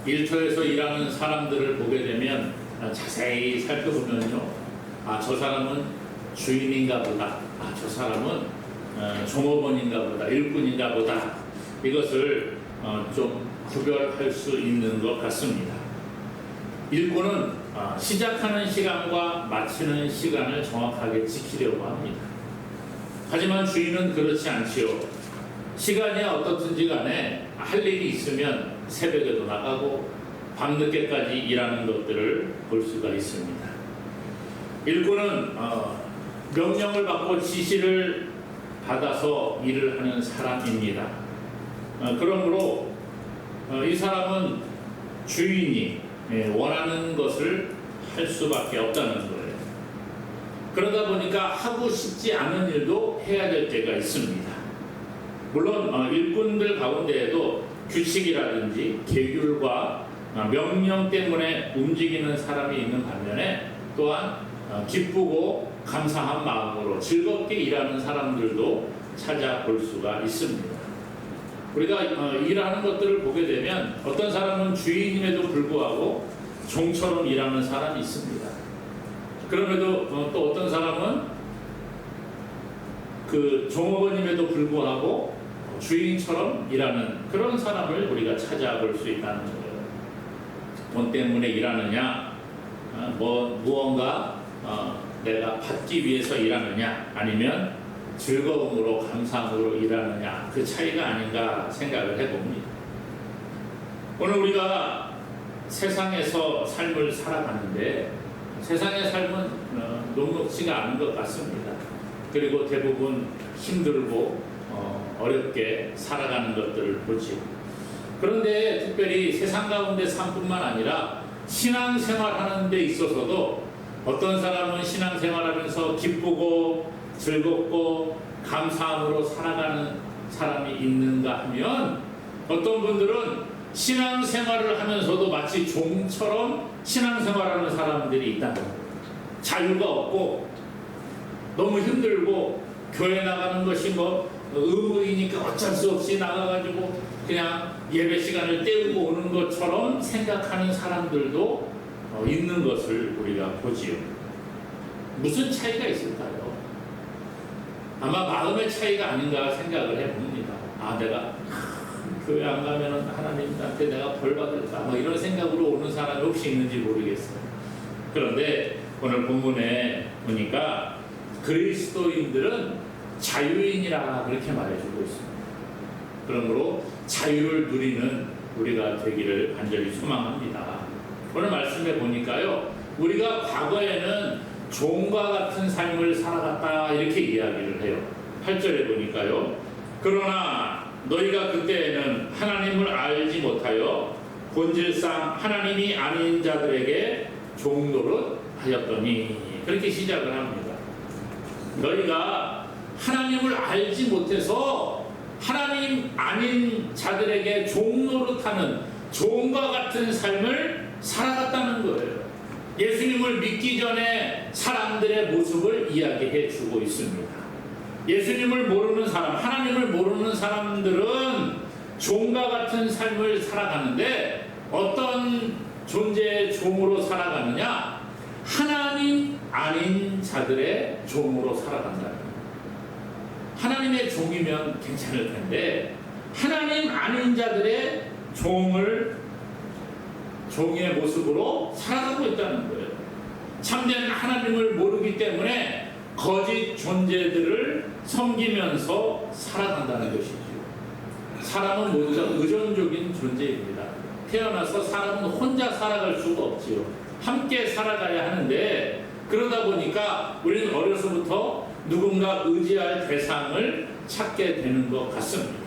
일터에서 일하는 사람들을 보게 되면 자세히 살펴보면요, 저 사람은 주인인가 보다, 저 사람은 종업원인가 보다, 일꾼인가 보다, 이것을 좀 구별할 수 있는 것 같습니다. 일꾼은 시작하는 시간과 마치는 시간을 정확하게 지키려고 합니다. 하지만 주인은 그렇지 않지요. 시간이 어떻든지 간에 할 일이 있으면 새벽에도 나가고 밤늦게까지 일하는 것들을 볼 수가 있습니다. 일꾼은 명령을 받고 지시를 받아서 일을 하는 사람입니다. 그러므로 이 사람은 주인이 원하는 것을 할 수밖에 없다는 거예요. 그러다 보니까 하고 싶지 않은 일도 해야 될 때가 있습니다. 물론 일꾼들 가운데에도 규칙이라든지 계율과 명령 때문에 움직이는 사람이 있는 반면에 또한 기쁘고 감사한 마음으로 즐겁게 일하는 사람들도 찾아볼 수가 있습니다. 우리가 일하는 것들을 보게 되면 어떤 사람은 주인임에도 불구하고 종처럼 일하는 사람이 있습니다. 그럼에도 또 어떤 사람은 그 종업원임에도 불구하고 주인처럼 일하는 그런 사람을 우리가 찾아볼 수 있다는 거예요. 돈 때문에 일하느냐, 무언가 내가 받기 위해서 일하느냐, 아니면 즐거움으로 감사함으로 일하느냐, 그 차이가 아닌가 생각을 해봅니다. 오늘 우리가 세상에서 삶을 살아가는데 세상의 삶은 녹록지가 않은 것 같습니다. 그리고 대부분 힘들고 어렵게 살아가는 것들을 보지. 그런데 특별히 세상 가운데 삶뿐만 아니라 신앙생활하는 데 있어서도 어떤 사람은 신앙생활하면서 기쁘고 즐겁고 감사함으로 살아가는 사람이 있는가 하면 어떤 분들은 신앙생활을 하면서도 마치 종처럼 신앙생활하는 사람들이 있다는 거예요. 자유가 없고 너무 힘들고 교회 나가는 것이 의무이니까 어쩔 수 없이 나가가지고 그냥 예배 시간을 때우고 오는 것처럼 생각하는 사람들도 있는 것을 우리가 보지요. 무슨 차이가 있을까요? 아마 마음의 차이가 아닌가 생각을 해봅니다. 내가 교회 안 가면 하나님한테 내가 벌 받을까? 이런 생각으로 오는 사람이 혹시 있는지 모르겠어요. 그런데 오늘 본문에 보니까 그리스도인들은 자유인이라 그렇게 말해주고 있습니다. 그러므로 자유를 누리는 우리가 되기를 간절히 소망합니다. 오늘 말씀에 보니까요, 우리가 과거에는 종과 같은 삶을 살아갔다 이렇게 이야기를 해요. 8절에 보니까요, 그러나 너희가 그때에는 하나님을 알지 못하여 본질상 하나님이 아닌 자들에게 종노릇 하였더니, 그렇게 시작을 합니다. 너희가 하나님을 알지 못해서 하나님 아닌 자들에게 종노릇하는 종과 같은 삶을 살아갔다는 거예요. 예수님을 믿기 전에 사람들의 모습을 이야기해 주고 있습니다. 예수님을 모르는 사람, 하나님을 모르는 사람들은 종과 같은 삶을 살아가는데 어떤 존재의 종으로 살아가느냐? 하나님 아닌 자들의 종으로 살아간다. 하나님의 종이면 괜찮을 텐데 하나님 아닌 자들의 종의 모습으로 살아가고 있다는 거예요. 참된 하나님을 모르기 때문에 거짓 존재들을 섬기면서 살아간다는 것이죠. 사람은 모두 다 의존적인 존재입니다. 태어나서 사람은 혼자 살아갈 수가 없지요. 함께 살아가야 하는데 그러다 보니까 우리는 어려서부터 누군가 의지할 대상을 찾게 되는 것 같습니다.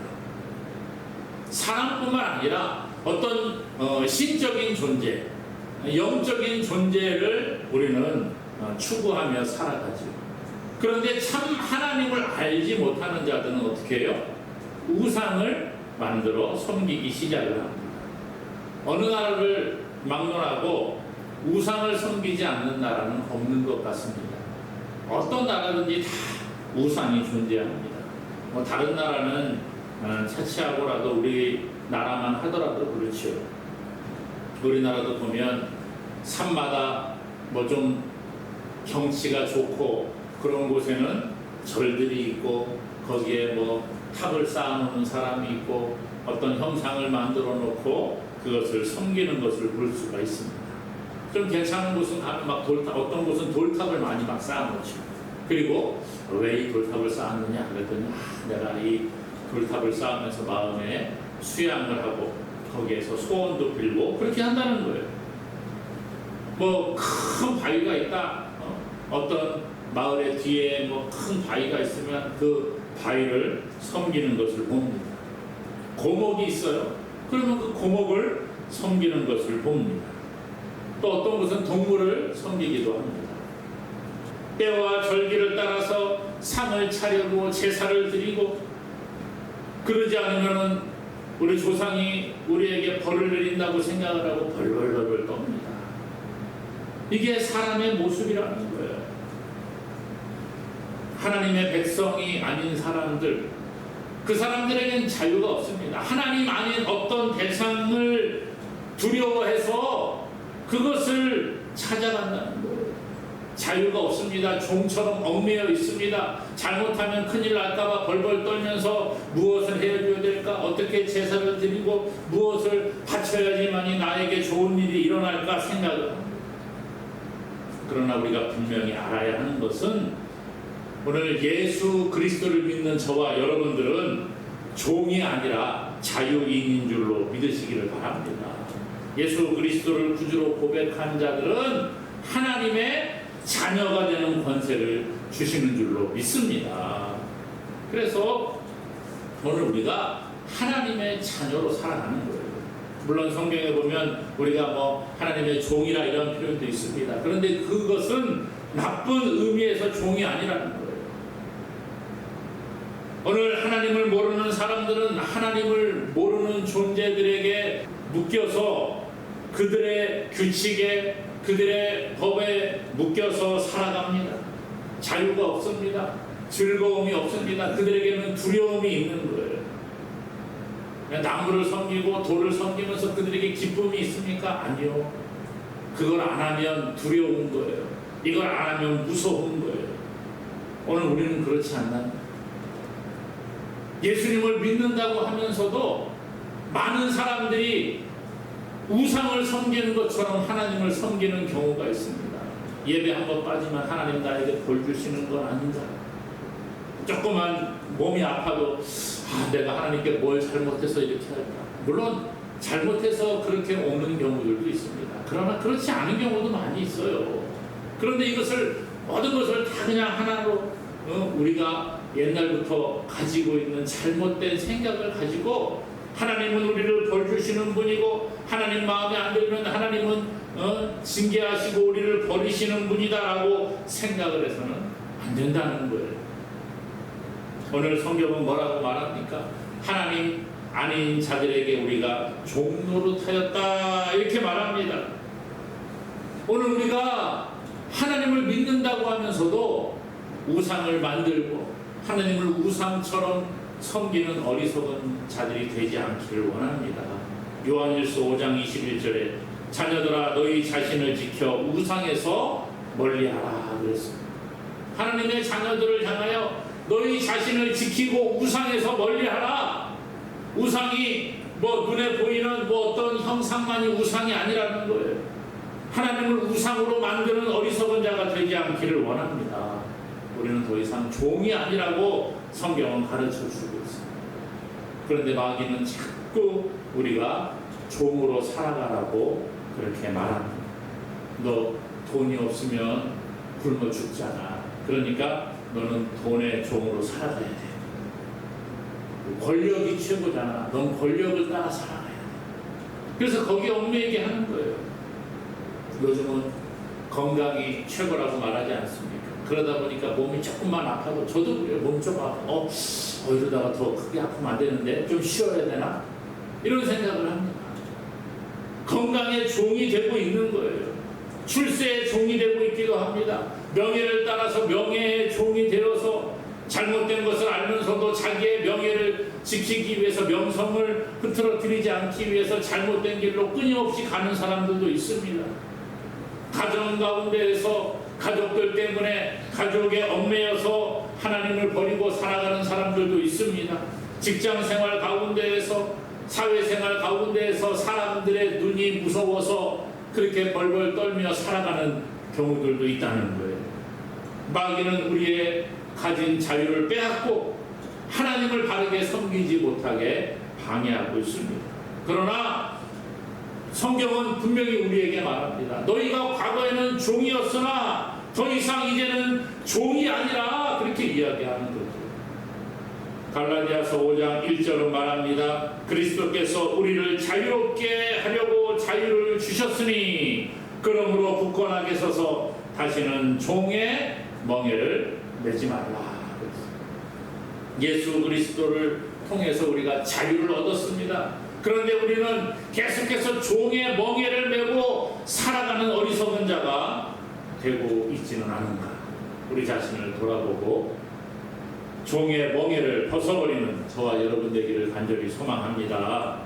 사람뿐만 아니라 어떤 신적인 존재, 영적인 존재를 우리는 추구하며 살아가죠. 그런데 참 하나님을 알지 못하는 자들은 어떻게 해요? 우상을 만들어 섬기기 시작을 합니다. 어느 나라를 막론하고 우상을 섬기지 않는 나라는 없는 것 같습니다. 어떤 나라든지 다 우상이 존재합니다. 다른 나라는 차치하고라도 우리 나라만 하더라도 그렇죠. 우리나라도 보면 산마다 뭐 좀 경치가 좋고 그런 곳에는 절들이 있고 거기에 뭐 탑을 쌓아놓는 사람이 있고 어떤 형상을 만들어 놓고 그것을 섬기는 것을 볼 수가 있습니다. 좀 괜찮은 곳은 가면 막 돌탑, 어떤 곳은 돌탑을 많이 막 쌓아놓죠. 그리고 왜 이 돌탑을 쌓았느냐 그랬더니 내가 이 돌탑을 쌓으면서 마음에 수양을 하고 거기에서 소원도 빌고 그렇게 한다는 거예요. 뭐 큰 바위가 있다. 어떤 마을의 뒤에 뭐 큰 바위가 있으면 그 바위를 섬기는 것을 봅니다. 고목이 있어요. 그러면 그 고목을 섬기는 것을 봅니다. 또 어떤 곳은 동물을 섬기기도 합니다. 때와 절기를 따라서 상을 차리고 제사를 드리고 그러지 않으면 우리 조상이 우리에게 벌을 내린다고 생각을 하고 벌벌벌 떱니다. 이게 사람의 모습이라는 거예요. 하나님의 백성이 아닌 사람들, 그 사람들에겐 자유가 없습니다. 하나님 아닌 어떤 대상을 두려워해서 그것을 찾아간다는 거예요. 자유가 없습니다. 종처럼 얽매여 있습니다. 잘못하면 큰일 날까봐 벌벌 떨면서 무엇을 해줘야 될까? 어떻게 제사를 드리고 무엇을 바쳐야지만이 나에게 좋은 일이 일어날까 생각을 합니다. 그러나 우리가 분명히 알아야 하는 것은 오늘 예수 그리스도를 믿는 저와 여러분들은 종이 아니라 자유인인 줄로 믿으시기를 바랍니다. 예수 그리스도를 구주로 고백한 자들은 하나님의 자녀가 되는 권세를 주시는 줄로 믿습니다. 그래서 오늘 우리가 하나님의 자녀로 살아가는 거예요. 물론 성경에 보면 우리가 뭐 하나님의 종이라 이런 표현도 있습니다. 그런데 그것은 나쁜 의미에서 종이 아니라는 거예요. 오늘 하나님을 모르는 사람들은 하나님을 모르는 존재들에게 묶여서 그들의 규칙에 그들의 법에 묶여서 살아갑니다. 자유가 없습니다. 즐거움이 없습니다. 그들에게는 두려움이 있는 거예요. 나무를 섬기고 돌을 섬기면서 그들에게 기쁨이 있습니까? 아니요. 그걸 안 하면 두려운 거예요. 이걸 안 하면 무서운 거예요. 오늘 우리는 그렇지 않나요? 예수님을 믿는다고 하면서도 많은 사람들이 우상을 섬기는 것처럼 하나님을 섬기는 경우가 있습니다. 예배 한번 빠지면 하나님 나에게 벌 주시는 건 아닌가? 조그만 몸이 아파도 내가 하나님께 뭘 잘못해서 이렇게 할까? 물론 잘못해서 그렇게 오는 경우들도 있습니다. 그러나 그렇지 않은 경우도 많이 있어요. 그런데 이것을 모든 것을 다 그냥 하나로 우리가 옛날부터 가지고 있는 잘못된 생각을 가지고 하나님은 우리를 벌 주시는 분이고 하나님 마음에 안 들면 하나님은 징계하시고 우리를 버리시는 분이다라고 생각을 해서는 안 된다는 거예요. 오늘 성경은 뭐라고 말합니까? 하나님 아닌 자들에게 우리가 종노릇하였다 이렇게 말합니다. 오늘 우리가 하나님을 믿는다고 하면서도 우상을 만들고 하나님을 우상처럼 섬기는 어리석은 자들이 되지 않기를 원합니다. 요한일서 5장 21절에 자녀들아 너희 자신을 지켜 우상에서 멀리하라 그랬습니다. 하나님의 자녀들을 향하여 너희 자신을 지키고 우상에서 멀리하라. 우상이 뭐 눈에 보이는 뭐 어떤 형상만이 우상이 아니라는 거예요. 하나님을 우상으로 만드는 어리석은 자가 되지 않기를 원합니다. 우리는 더 이상 종이 아니라고 성경은 가르쳐주고 있습니다. 그런데 마귀는 자꾸 우리가 종으로 살아가라고 그렇게 말합니다. 너 돈이 없으면 굶어 죽잖아. 그러니까 너는 돈의 종으로 살아가야 돼. 권력이 최고잖아. 넌 권력을 따라 살아가야 돼. 그래서 거기에 얽매이게 하는 거예요. 요즘은 건강이 최고라고 말하지 않습니까? 그러다 보니까 몸이 조금만 아파도 저도 그래요. 몸 좀 아파. 이러다가 더 크게 아프면 안 되는데 좀 쉬어야 되나? 이런 생각을 합니다. 건강의 종이 되고 있는 거예요. 출세의 종이 되고 있기도 합니다. 명예를 따라서 명예의 종이 되어서 잘못된 것을 알면서도 자기의 명예를 지키기 위해서, 명성을 흐트러뜨리지 않기 위해서 잘못된 길로 끊임없이 가는 사람들도 있습니다. 가정 가운데에서 가족들 때문에 가족에 얽매여서 하나님을 버리고 살아가는 사람들도 있습니다. 직장 생활 가운데에서, 사회생활 가운데에서 사람들의 눈이 무서워서 그렇게 벌벌 떨며 살아가는 경우들도 있다는 거예요. 마귀는 우리의 가진 자유를 빼앗고 하나님을 바르게 섬기지 못하게 방해하고 있습니다. 그러나 성경은 분명히 우리에게 말합니다. 너희가 과거에는 종이었으나 더 이상 이제는 종이 아니라, 그렇게 이야기하는 거죠. 갈라디아서 5장 1절은 말합니다. 그리스도께서 우리를 자유롭게 하려고 자유를 주셨으니 그러므로 굳건하게 서서 다시는 종의 멍에를 매지 말라. 예수 그리스도를 통해서 우리가 자유를 얻었습니다. 그런데 우리는 계속해서 종의 멍에를 메고 살아가는 어리석은 자가 되고 있지는 않은가. 우리 자신을 돌아보고 종의 멍에를 벗어버리는 저와 여러분 되기를 간절히 소망합니다.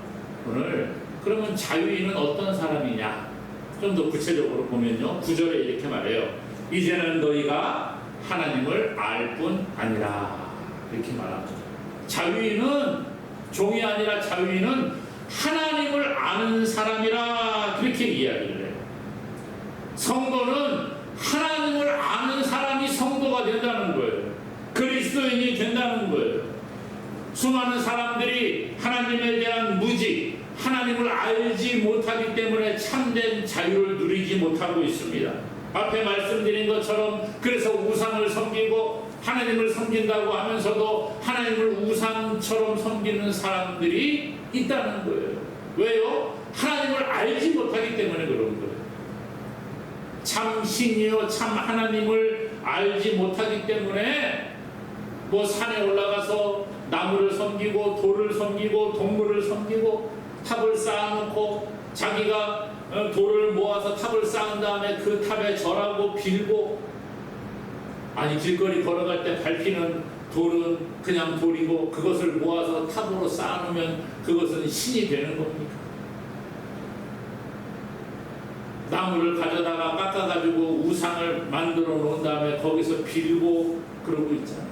오늘 그러면 자유인은 어떤 사람이냐? 좀 더 구체적으로 보면요, 9절에 이렇게 말해요. 이제는 너희가 하나님을 알 뿐 아니라, 이렇게 말합니다. 자유인은, 종이 아니라 자유인은 하나님을 아는 사람이라, 그렇게 이야기를 해요. 성도는 하나님을 아는 사람이 성도가 된다는 거예요. 그리스도인이 된다는 거예요. 수많은 사람들이 하나님에 대한 무지, 하나님을 알지 못하기 때문에 참된 자유를 누리지 못하고 있습니다. 앞에 말씀드린 것처럼 그래서 우상을 섬기고 하나님을 섬긴다고 하면서도 하나님을 우상처럼 섬기는 사람들이 있다는 거예요. 왜요? 하나님을 알지 못하기 때문에 그런 거예요. 참 신이요 참 하나님을 알지 못하기 때문에 뭐 산에 올라가서 나무를 섬기고 돌을 섬기고 동물을 섬기고 탑을 쌓아놓고 자기가 돌을 모아서 탑을 쌓은 다음에 그 탑에 절하고 빌고, 아니 길거리 걸어갈 때 밟히는 돌은 그냥 돌이고 그것을 모아서 탑으로 쌓아놓으면 그것은 신이 되는 겁니까? 나무를 가져다가 깎아가지고 우상을 만들어 놓은 다음에 거기서 빌고 그러고 있잖아요.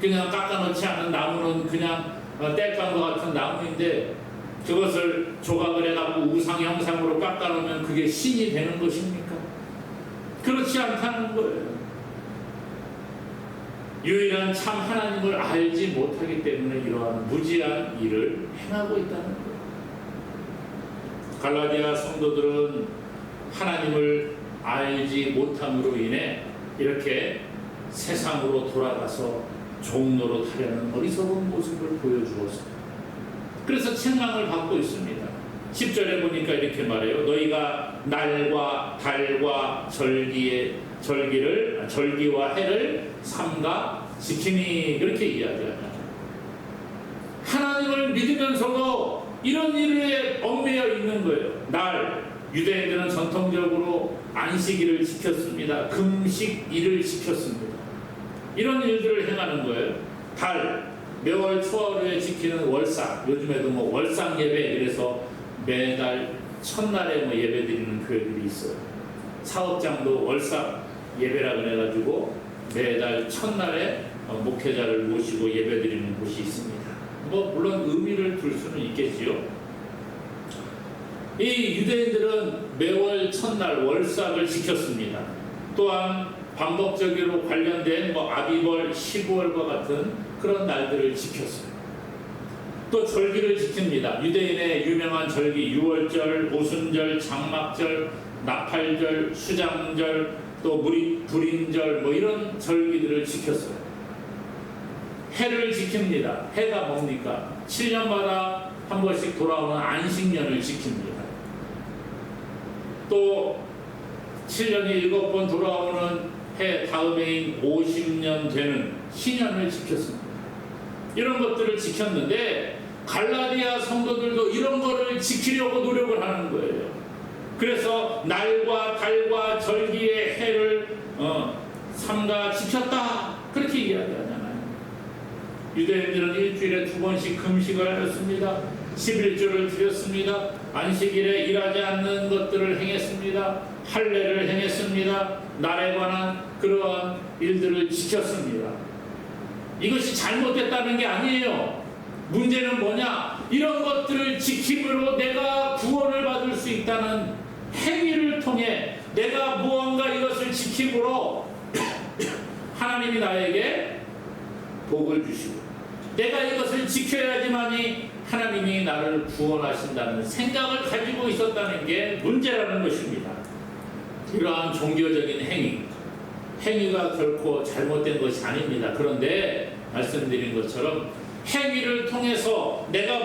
그냥 깎아놓지 않은 나무는 그냥 땔감과 같은 나무인데 그것을 조각을 해갖고 우상 형상으로 깎아놓으면 그게 신이 되는 것입니까? 그렇지 않다는 거예요. 유일한 참 하나님을 알지 못하기 때문에 이러한 무지한 일을 행하고 있다는 거예요. 갈라디아 성도들은 하나님을 알지 못함으로 인해 이렇게 세상으로 돌아가서 종로로 타려는 어리석은 모습을 보여주었습니다. 그래서 책망을 받고 있습니다. 10절에 보니까 이렇게 말해요. 너희가 날과 달과 절기와 해를 삼가 지키니, 그렇게 이야기하잖아요. 하나님을 믿으면서도 이런 일에 얽매여 있는 거예요. 유대인들은 전통적으로 안식일을 지켰습니다. 금식일을 지켰습니다. 이런 일들을 행하는 거예요. 매월 초하루에 지키는 월상, 요즘에도 뭐 월상 예배, 이래서 매달 첫날에 뭐 예배 드리는 교회들이 있어요. 사업장도 월상 예배라 그래가지고 매달 첫날에 목회자를 모시고 예배 드리는 곳이 있습니다. 뭐 물론 의미를 둘 수는 있겠지요. 이 유대인들은 매월 첫날 월삭을 지켰습니다. 또한 반복적으로 관련된 뭐 아비벌, 15월과 같은 그런 날들을 지켰어요. 또 절기를 지킵니다. 유대인의 유명한 절기, 유월절, 오순절, 장막절, 나팔절, 수장절, 또 불임절, 뭐 이런 절기들을 지켰어요. 해를 지킵니다. 해가 뭡니까? 7년마다 한 번씩 돌아오는 안식년을 지킵니다. 또 7년이 7번 돌아오는 해 다음해인 50년 되는 신년을 지켰습니다. 이런 것들을 지켰는데 갈라디아 성도들도 이런 거를 지키려고 노력을 하는 거예요. 그래서 날과 달과 절기의 해를 3가 지켰다, 그렇게 이야기하잖아요. 유대인들은 일주일에 2번씩 금식을 하였습니다. 11조를 드렸습니다. 안식일에 일하지 않는 것들을 행했습니다. 할례를 행했습니다. 날에 관한 그러한 일들을 지켰습니다. 이것이 잘못됐다는 게 아니에요. 문제는 뭐냐? 이런 것들을 지킴으로 내가 구원을 받을 수 있다는 행위를 통해 내가 무언가 이것을 지킴으로 하나님이 나에게 복을 주시고 내가 이것을 지켜야지만이 하나님이 나를 구원하신다는 생각을 가지고 있었다는 게 문제라는 것입니다. 이러한 종교적인 행위가 결코 잘못된 것이 아닙니다. 그런데 말씀드린 것처럼 행위를 통해서 내가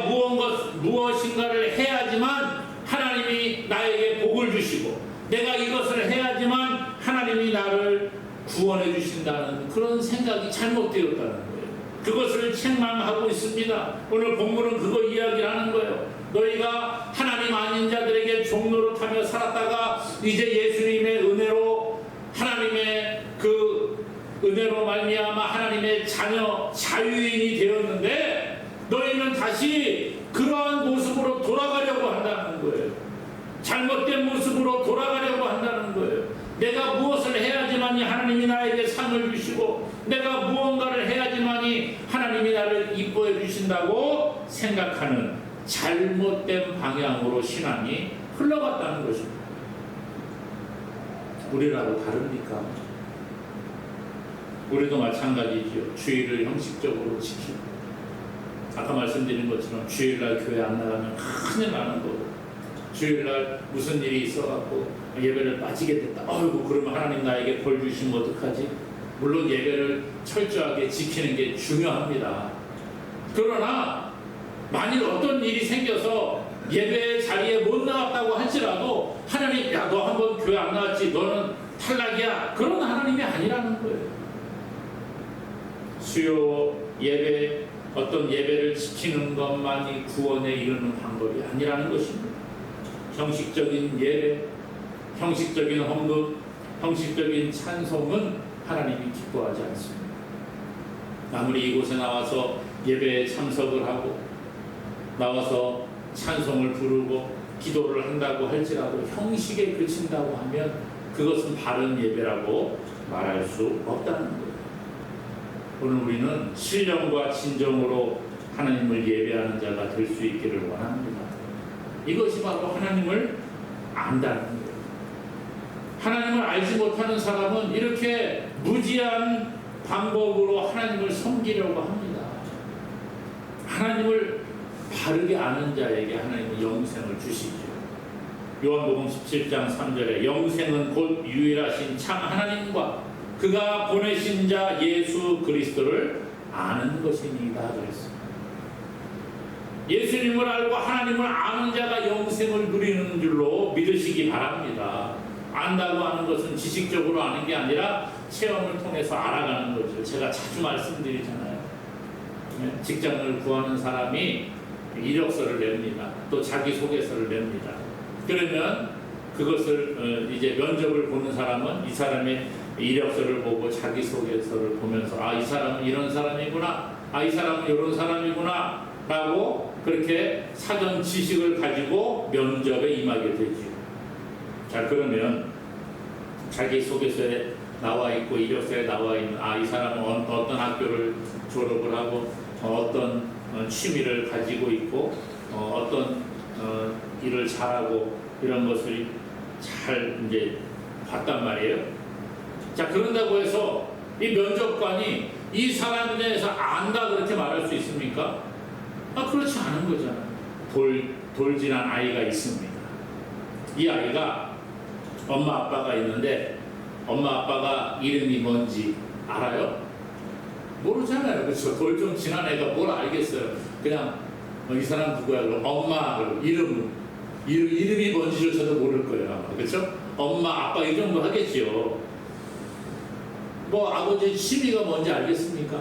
무엇인가를 해야지만 하나님이 나에게 복을 주시고 내가 이것을 해야지만 하나님이 나를 구원해 주신다는 그런 생각이 잘못되었다는 거예요. 그것을 책망하고 있습니다. 오늘 본문은 그거 이야기를 하는 거예요. 너희가 하나님 아닌 자들에게 종노릇하며 살았다가 이제 예수님의 은혜로 하나님의 그 은혜로 말미암아 하나님의 자녀 자유인이 되었는데 너희는 다시 그러한 모습으로 돌아가려고 한다는 거예요. 잘못된 모습으로 돌아가려고 한다는 거예요. 내가 무엇을 해야지만이 하나님이 나에게 상을 주시고 내가 무언가를 해야지만이 하나님이 나를 이뻐해 주신다고 생각하는 잘못된 방향으로 신앙이 흘러갔다는 것입니다. 우리라고 다릅니까? 우리도 마찬가지죠. 주일을 형식적으로 지키고 아까 말씀드린 것처럼 주일날 교회 안 나가면 큰일 나는 거고 주일날 무슨 일이 있어갖고 예배를 빠지게 됐다. 아이고 그러면 하나님 나에게 벌 주시면 어떡하지? 물론 예배를 철저하게 지키는 게 중요합니다. 그러나 만일 어떤 일이 생겨서 예배 자리에 못 나왔다고 할지라도 하나님 야 너 한번 교회 안 나왔지 너는 탈락이야. 그런 하나님이 아니라는 거예요. 수요 예배 어떤 예배를 지키는 것만이 구원에 이르는 방법이 아니라는 것입니다. 형식적인 예배, 형식적인 헌금, 형식적인 찬송은 하나님이 기뻐하지 않습니다. 아무리 이곳에 나와서 예배에 참석을 하고 나와서 찬송을 부르고 기도를 한다고 할지라도 형식에 그친다고 하면 그것은 바른 예배라고 말할 수 없다는 거예요. 오늘 우리는 신령과 진정으로 하나님을 예배하는 자가 될 수 있기를 원합니다. 이것이 바로 하나님을 안다는 거예요. 하나님을 알지 못하는 사람은 이렇게 무지한 방법으로 하나님을 섬기려고 합니다. 하나님을 바르게 아는 자에게 하나님은 영생을 주시죠. 요한복음 17장 3절에 영생은 곧 유일하신 참 하나님과 그가 보내신 자 예수 그리스도를 아는 것이니이다 그랬습니다. 예수님을 알고 하나님을 아는 자가 영생을 누리는 줄로 믿으시기 바랍니다. 안다고 하는 것은 지식적으로 아는 게 아니라 체험을 통해서 알아가는 거죠. 제가 자주 말씀드리잖아요. 직장을 구하는 사람이 이력서를 냅니다. 또 자기소개서를 냅니다. 그러면 그것을 이제 면접을 보는 사람은 이 사람의 이력서를 보고 자기소개서를 보면서 아, 이 사람은 이런 사람이구나. 아, 이 사람은 이런 사람이구나. 라고 그렇게 사전 지식을 가지고 면접에 임하게 되죠. 자, 그러면 자기소개서에 나와 있고 이력서에 나와 있는 아, 이 사람은 어떤 학교를 졸업을 하고 어떤 취미를 가지고 있고 어떤 일을 잘하고 이런 것을 잘 이제 봤단 말이에요. 자, 그런다고 해서 이 면접관이 이 사람에 대해서 안다 그렇게 말할 수 있습니까? 아, 그렇지 않은 거잖아요. 돌진한 아이가 있습니다. 이 아이가 엄마 아빠가 있는데 엄마 아빠가 이름이 뭔지 알아요? 모르잖아요. 그렇죠? 돌 좀 지난 애가 뭘 알겠어요. 그냥 이 사람 누구야? 그럼 엄마 이름이 뭔지조차도 모를 거예요. 그렇죠? 엄마 아빠 이 정도 하겠죠. 뭐 아버지 취미가 뭔지 알겠습니까?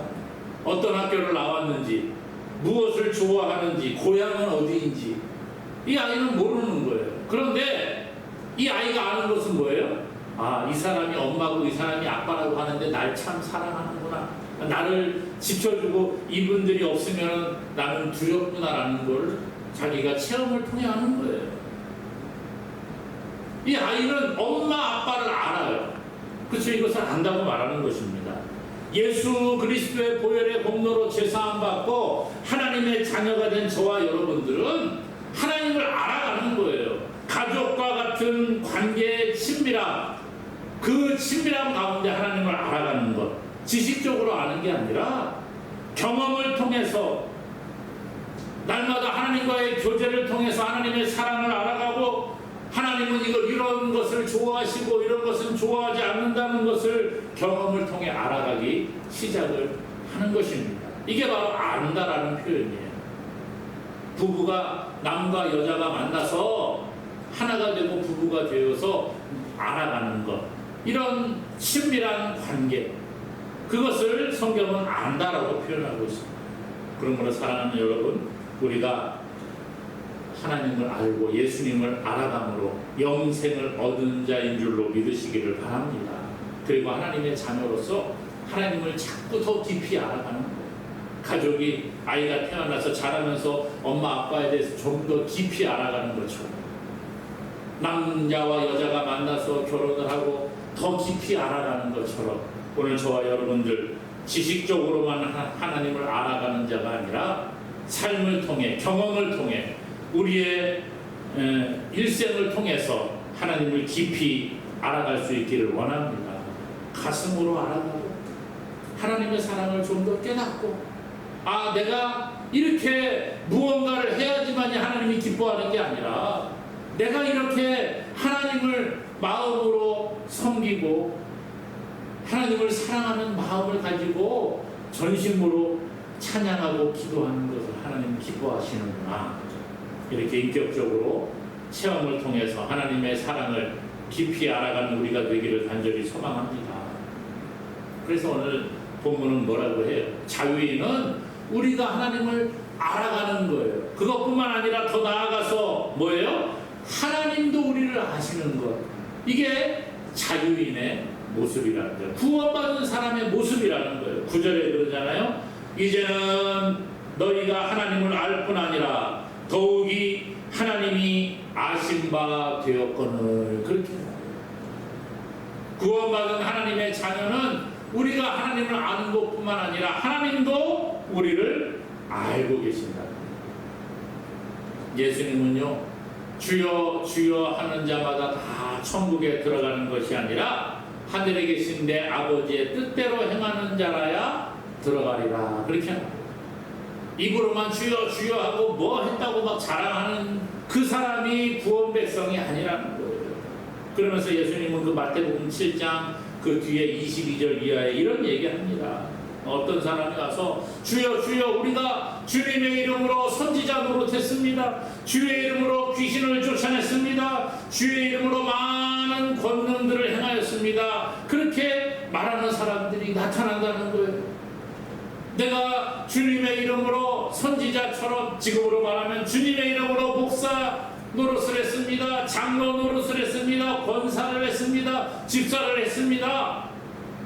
어떤 학교를 나왔는지 무엇을 좋아하는지 고향은 어디인지 이 아이는 모르는 거예요. 그런데 이 아이가 아는 것은 뭐예요? 아, 이 사람이 엄마고 이 사람이 아빠라고 하는데 날 참 사랑하는구나. 나를 지켜주고 이분들이 없으면 나는 두렵구나라는 걸 자기가 체험을 통해 하는 거예요. 이 아이는 엄마 아빠를 알아요. 그렇죠? 이것을 안다고 말하는 것입니다. 예수 그리스도의 보혈의 공로로 제사함 받고 하나님의 자녀가 된 저와 여러분들은 하나님을 알아가는 거예요. 가족과 같은 관계의 친밀함, 그 친밀함 가운데 하나님을 알아가는 것, 지식적으로 아는 게 아니라 경험을 통해서 날마다 하나님과의 교제를 통해서 하나님의 사랑을 알아가고, 하나님은 이런 것을 좋아하시고 이런 것은 좋아하지 않는다는 것을 경험을 통해 알아가기 시작을 하는 것입니다. 이게 바로 안다라는 표현이에요. 부부가 남과 여자가 만나서 하나가 되고 부부가 되어서 알아가는 것, 이런 친밀한 관계, 그것을 성경은 안다라고 표현하고 있습니다. 그러므로 사랑하는 여러분, 우리가 하나님을 알고 예수님을 알아감으로 영생을 얻은 자인 줄로 믿으시기를 바랍니다. 그리고 하나님의 자녀로서 하나님을 자꾸 더 깊이 알아가는 거예요. 가족이 아이가 태어나서 자라면서 엄마 아빠에 대해서 좀 더 깊이 알아가는 것처럼, 남자와 여자가 만나서 결혼을 하고 더 깊이 알아가는 것처럼, 오늘 저와 여러분들 지식적으로만 하나님을 알아가는 자가 아니라 삶을 통해, 경험을 통해, 우리의 일생을 통해서 하나님을 깊이 알아갈 수 있기를 원합니다. 가슴으로 알아가고 하나님의 사랑을 좀 더 깨닫고, 내가 이렇게 무언가를 해야지만이 하나님이 기뻐하는 게 아니라 내가 이렇게 하나님을 마음으로 섬기고 하나님을 사랑하는 마음을 가지고 전심으로 찬양하고 기도하는 것을 하나님이 기뻐하시는구나. 이렇게 인격적으로 체험을 통해서 하나님의 사랑을 깊이 알아가는 우리가 되기를 간절히 소망합니다. 그래서 오늘 본문은 뭐라고 해요? 자유인은 우리가 하나님을 알아가는 거예요. 그것뿐만 아니라 더 나아가서 뭐예요? 하나님도 우리를 아시는 것. 이게 자유인의 모습이라는 거예요. 구원받은 사람의 모습이라는 거예요. 9절에 그러잖아요. 이제는 너희가 하나님을 알 뿐 아니라 더욱이 하나님이 아신 바 되었거늘. 그렇게 구원받은 하나님의 자녀는 우리가 하나님을 아는 것뿐만 아니라 하나님도 우리를 알고 계신다. 예수님은요, 주여 주여 하는 자마다 다 천국에 들어가는 것이 아니라 하늘에 계신 내 아버지의 뜻대로 행하는 자라야 들어가리라. 그렇게 합니다. 입으로만 주여 주여 하고 뭐 했다고 막 자랑하는 그 사람이 구원 백성이 아니라는 거예요. 그러면서 예수님은 그 마태복음 7장 그 뒤에 22절 이하에 이런 얘기합니다. 어떤 사람이 와서 주여 주여 우리가 주님의 이름으로 선지자 노릇했습니다. 주의 이름으로 귀신을 쫓아냈습니다. 주의 이름으로 많은 권능들을 행하였습니다. 그렇게 말하는 사람들이 나타난다는 거예요. 내가 주님의 이름으로 선지자처럼, 지금으로 말하면 주님의 이름으로 목사 노릇을 했습니다. 장로 노릇을 했습니다. 권사를 했습니다. 집사를 했습니다.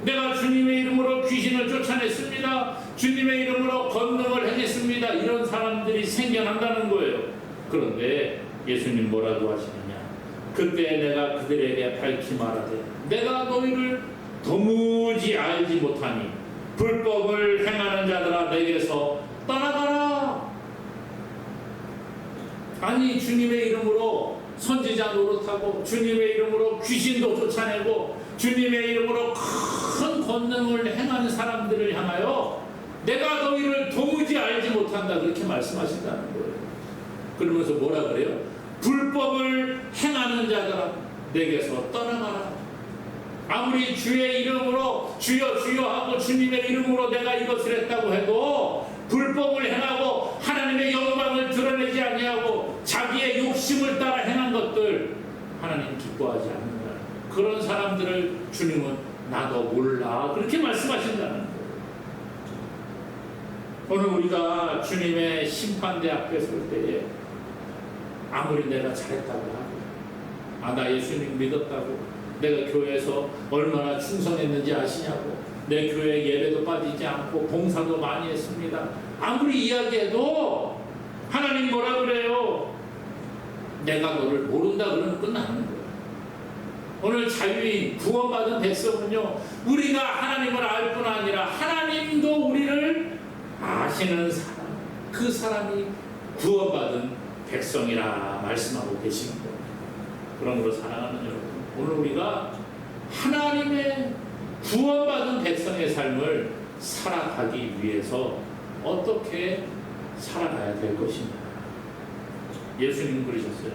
내가 주님의 이름으로 귀신을 쫓아냈습니다. 주님의 이름으로 권능을 행했습니다. 이런 사람들이 생겨난다는 거예요. 그런데 예수님 뭐라고 하시느냐? 그때 내가 그들에게 밝히 말하되 내가 너희를 도무지 알지 못하니 불법을 행하는 자들아 내게서 떠나가라. 아니, 주님의 이름으로 선지자 노릇하고 주님의 이름으로 귀신도 쫓아내고 주님의 이름으로 큰 권능을 행하는 사람들을 향하여 내가 너희를 도무지 알지 못한다, 그렇게 말씀하신다는 거예요. 그러면서 뭐라 그래요? 불법을 행하는 자들아 내게서 떠나가라. 아무리 주의 이름으로 주여 주여 하고 주님의 이름으로 내가 이것을 했다고 해도 불법을 행하고 하나님의 영광을 드러내지 아니하고 자기의 욕심을 따라 행한 것들 하나님 기뻐하지 않는다. 그런 사람들을 주님은 나도 몰라, 그렇게 말씀하신다는 거예요. 오늘 우리가 주님의 심판대 앞에 설 때에 아무리 내가 잘했다고 하고 나 예수님 믿었다고 내가 교회에서 얼마나 충성했는지 아시냐고 내 교회 예배도 빠지지 않고 봉사도 많이 했습니다. 아무리 이야기해도 하나님 뭐라 그래요? 내가 너를 모른다 그러면 끝나는 거예요. 오늘 자유인 구원받은 백성은요, 우리가 하나님을 알 뿐 아니라 하나님도 우리를 아시는 사람, 그 사람이 구원받은 백성이라 말씀하고 계시는 거예요. 그러므로 사랑하는 여러분, 오늘 우리가 하나님의 구원받은 백성의 삶을 살아가기 위해서 어떻게 살아가야 될 것인가? 예수님 그러셨어요.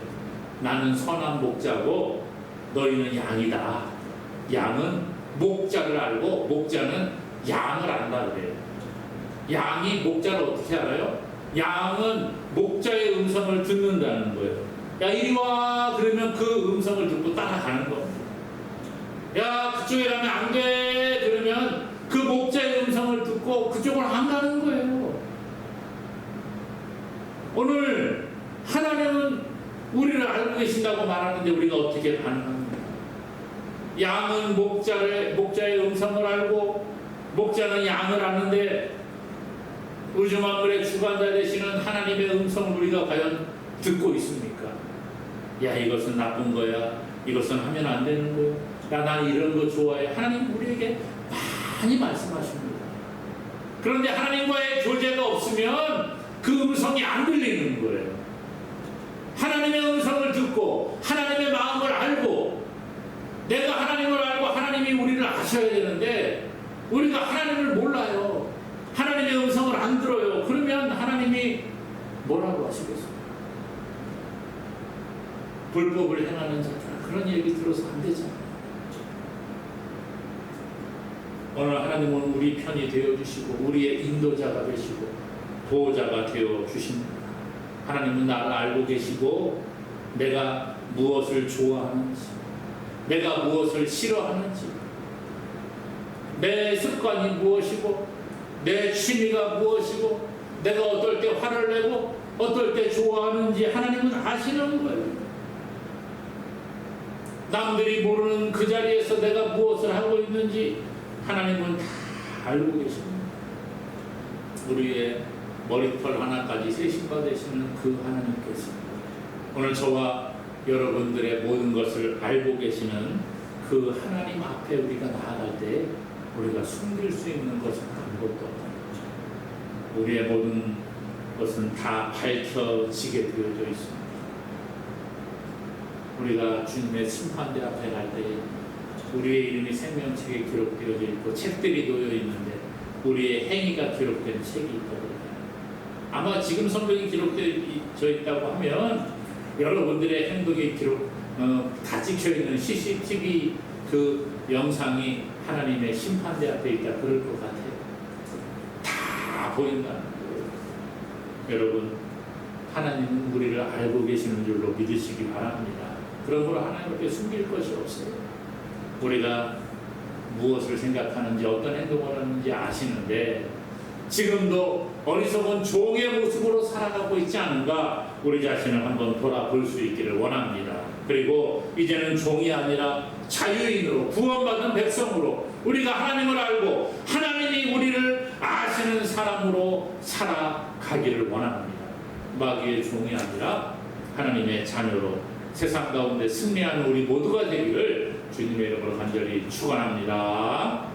나는 선한 목자고 너희는 양이다. 양은 목자를 알고 목자는 양을 안다 그래요. 양이 목자를 어떻게 알아요? 양은 목자의 음성을 듣는다는 거예요. 야, 이리 와 그러면 그 음성을 듣고 따라가는 겁니다. 야, 그쪽에 가면 안 돼 그러면 그 목자의 음성을 듣고 그쪽으로 안 가는 거예요. 오늘 하나님은 우리를 알고 계신다고 말하는데 우리가 어떻게 반응합니까? 양은 목자의 음성을 알고 목자는 양을 아는데 우주 만물의 주관자 되시는 하나님의 음성을 우리가 과연 듣고 있습니까? 야, 이것은 나쁜 거야. 이것은 하면 안 되는 거야. 야, 난 이런 거 좋아해. 하나님 우리에게 많이 말씀하십니다. 그런데 하나님과의 교제가 없으면 그 음성이 안 들리는 거예요. 하나님의 음성을 듣고 하나님의 마음을 알고 내가 하나님을 알고 하나님이 우리를 아셔야 되는데 우리가 하나님을 몰라요. 하나님의 음성을 안 들어요. 그러면 하나님이 뭐라고 하시겠어요? 불법을 행하는 자들, 그런 얘기 들어서 안 되잖아요. 오늘 하나님은 우리 편이 되어주시고 우리의 인도자가 되시고 보호자가 되어주십니다. 하나님은 나를 알고 계시고 내가 무엇을 좋아하는지, 내가 무엇을 싫어하는지, 내 습관이 무엇이고 내 취미가 무엇이고 내가 어떨 때 화를 내고 어떨 때 좋아하는지 하나님은 아시는 거예요. 남들이 모르는 그 자리에서 내가 무엇을 하고 있는지 하나님은 다 알고 계십니다. 우리의 머리털 하나까지 세심받으시는 그 하나님께서 오늘 저와 여러분들의 모든 것을 알고 계시는 그 하나님 앞에 우리가 나아갈 때 우리가 숨길 수 있는 것은 아무것도 없다. 우리의 모든 것은 다 밝혀지게 되어져 있습니다. 우리가 주님의 심판대 앞에 갈 때 우리의 이름이 생명책에 기록되어져 있고 책들이 놓여 있는데 우리의 행위가 기록된 책이 있거든요. 아마 지금 성경이 기록되어 있다고 하면 여러분들의 행동이 다 찍혀있는 CCTV 그 영상이 하나님의 심판대 앞에 있다 그럴 것 같아요. 다 보인다는 거예요. 여러분, 하나님은 우리를 알고 계시는 줄로 믿으시기 바랍니다. 그러므로 하나님 앞에 숨길 것이 없어요. 우리가 무엇을 생각하는지 어떤 행동을 하는지 아시는데 지금도 어리석은 종의 모습으로 살아가고 있지 않은가 우리 자신을 한번 돌아볼 수 있기를 원합니다. 그리고 이제는 종이 아니라 자유인으로 구원받은 백성으로 우리가 하나님을 알고 하나님이 우리를 아시는 사람으로 살아가기를 원합니다. 마귀의 종이 아니라 하나님의 자녀로 세상 가운데 승리하는 우리 모두가 되기를 주님의 이름으로 간절히 축원합니다.